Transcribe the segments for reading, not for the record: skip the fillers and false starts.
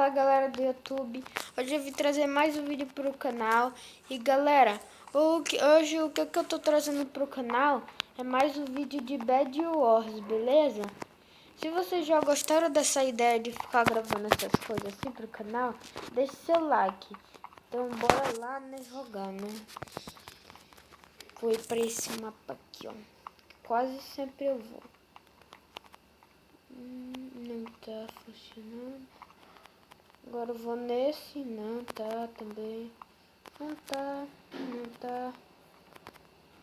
Fala galera do YouTube, hoje eu vim trazer mais um vídeo pro canal. E galera, hoje o que eu tô trazendo pro canal é mais um vídeo de Bed Wars, beleza? Se vocês já gostaram dessa ideia de ficar gravando essas coisas assim pro canal, deixe seu like. Então bora lá, né, jogar, né? Vou ir pra esse mapa aqui, ó. Quase sempre eu vou. Não tá funcionando. Agora eu vou nesse, não tá também. Não tá.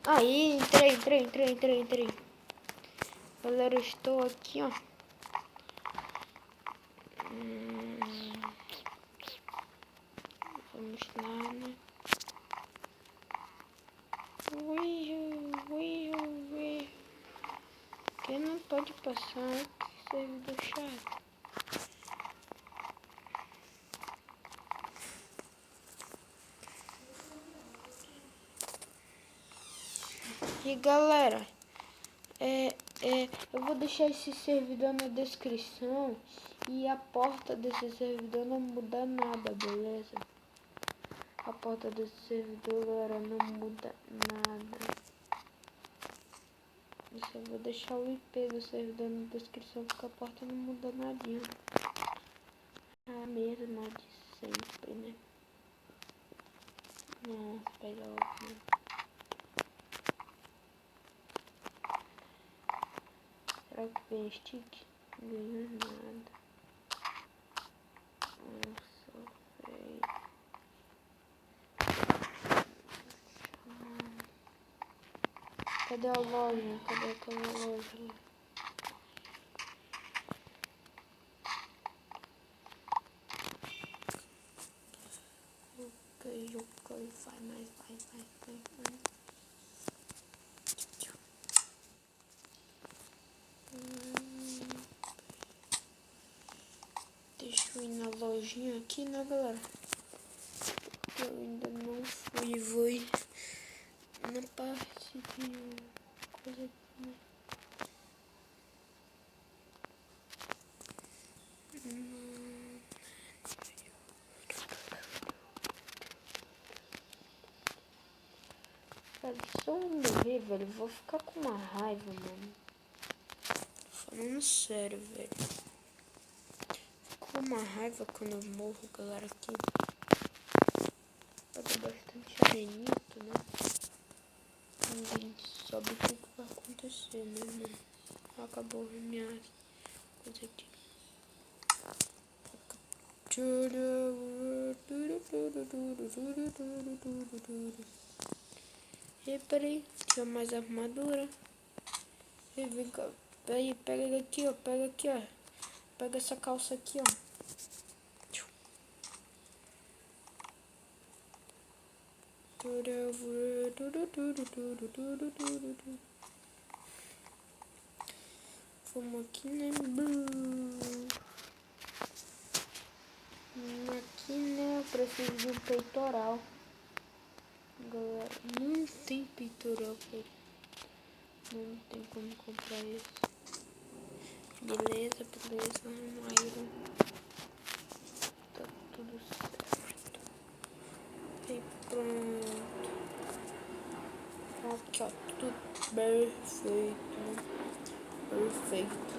Aí, entrei. Galera, eu estou aqui, ó. Vamos lá, né? Ui. Quem não pode passar? Que servidor chato. E galera, eu vou deixar esse servidor na descrição e a porta desse servidor não muda nada, beleza? A porta desse servidor, galera, não muda nada. Eu só vou deixar o IP do servidor na descrição porque a porta não muda nadinha. A mesma de sempre, né? Não, pega outro, né? Será que vem stick? Não ganhou nada. Nossa, feio. Cadê a loja? Cadê aquela loja? Ok, vai mais. Deixa eu ir na lojinha aqui, né, galera? Eu ainda não fui, vou ir na parte de coisa aqui, né? Velho, se eu não morrer, velho, eu vou ficar com uma raiva, mano. Falando sério, velho. Fico com uma raiva quando eu morro, galera, aqui. Pega bastante arenito, né? Ninguém sabe o que vai acontecer, né, mano? Acabou minha coisa aqui. E peraí, tinha mais armadura. E vem cá, peraí, pega aqui, ó. Pega essa calça aqui, ó. Vamos aqui, né? Aqui, né? Eu preciso de um peitoral. Galera, não tem peitoral, velho. Não tem como comprar esse. Beleza. Um iron. Tá tudo certo. E pronto. Aqui, ó. Tudo perfeito.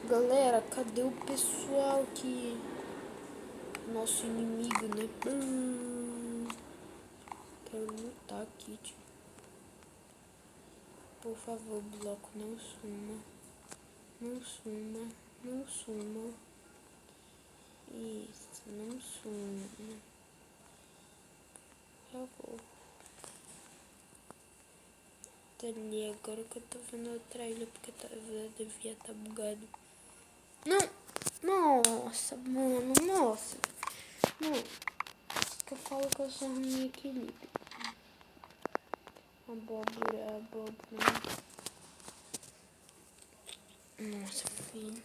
Galera, cadê o pessoal que... Nosso inimigo, né? Quero lutar aqui, tio. Por favor, bloco, não suma. Isso, não suma. Por favor. Tá ali, agora que eu tô vendo a trailer, porque eu devia estar bugado. Não! Nossa, mano, nossa. Não. Que eu falo que eu sou ruim em equilíbrio. Abóbora. Nossa, filho.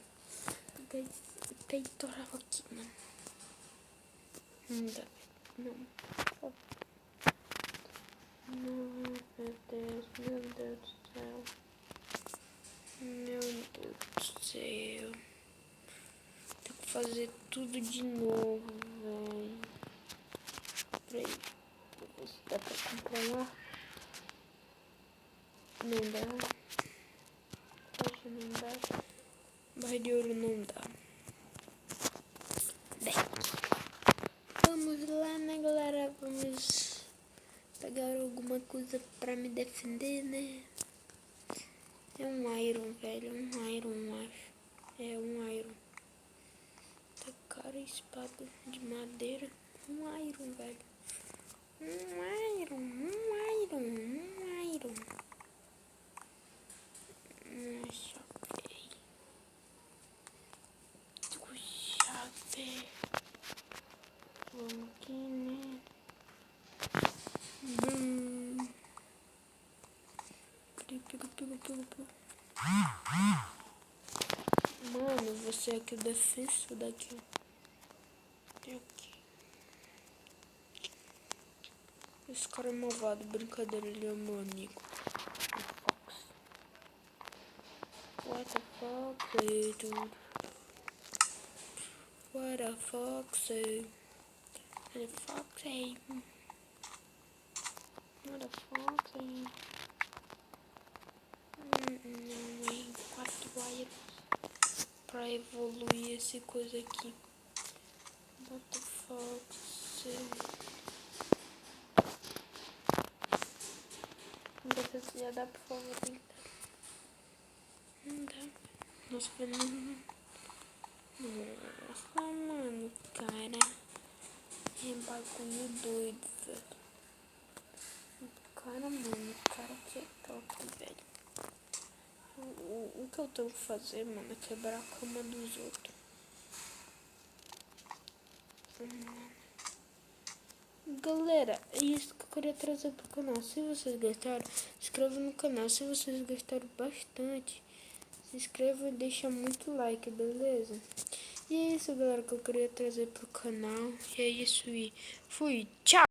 Peitoral aqui, mano. Não dá. Não. Não, meu Deus do céu. Meu Deus do céu. Tem que fazer tudo de novo, velho. Peraí. Ver se dá pra comprar lá. Não dá. Hoje não dá. Barra de ouro não dá. Bem, vamos lá, né, galera? Vamos pegar alguma coisa pra me defender, né? É um iron, velho. É um iron, acho. É um iron. Tá cara, espada de madeira. Um iron, velho. Um iron, um iron, um iron. Chavei. Chavei. Vamos aqui, né? Pega. Mano, você é aqui o defensor daqui. Aqui. Esse cara é malvado, brincadeira, ele é meu amigo. What the fuck, dude? What the fuck, say? What the fuck, say? What the fuck, say? Não, hein? 4 wires pra evoluir esse coisa aqui. What the fuck, say? Não sei se já dá, por favor, tentar. Não dá. Nossa, velho. Nossa, mano, cara. É bagulho doido, velho. Cara, mano, o cara que é top, velho. O que eu tenho que fazer, mano, é quebrar a cama dos outros. Galera, é isso que eu queria trazer pro canal. Se vocês gostaram, se inscreva no canal. Se vocês gostaram bastante, se inscreva e deixa muito like, beleza? E é isso, galera, que eu queria trazer pro canal. E é isso e fui, tchau!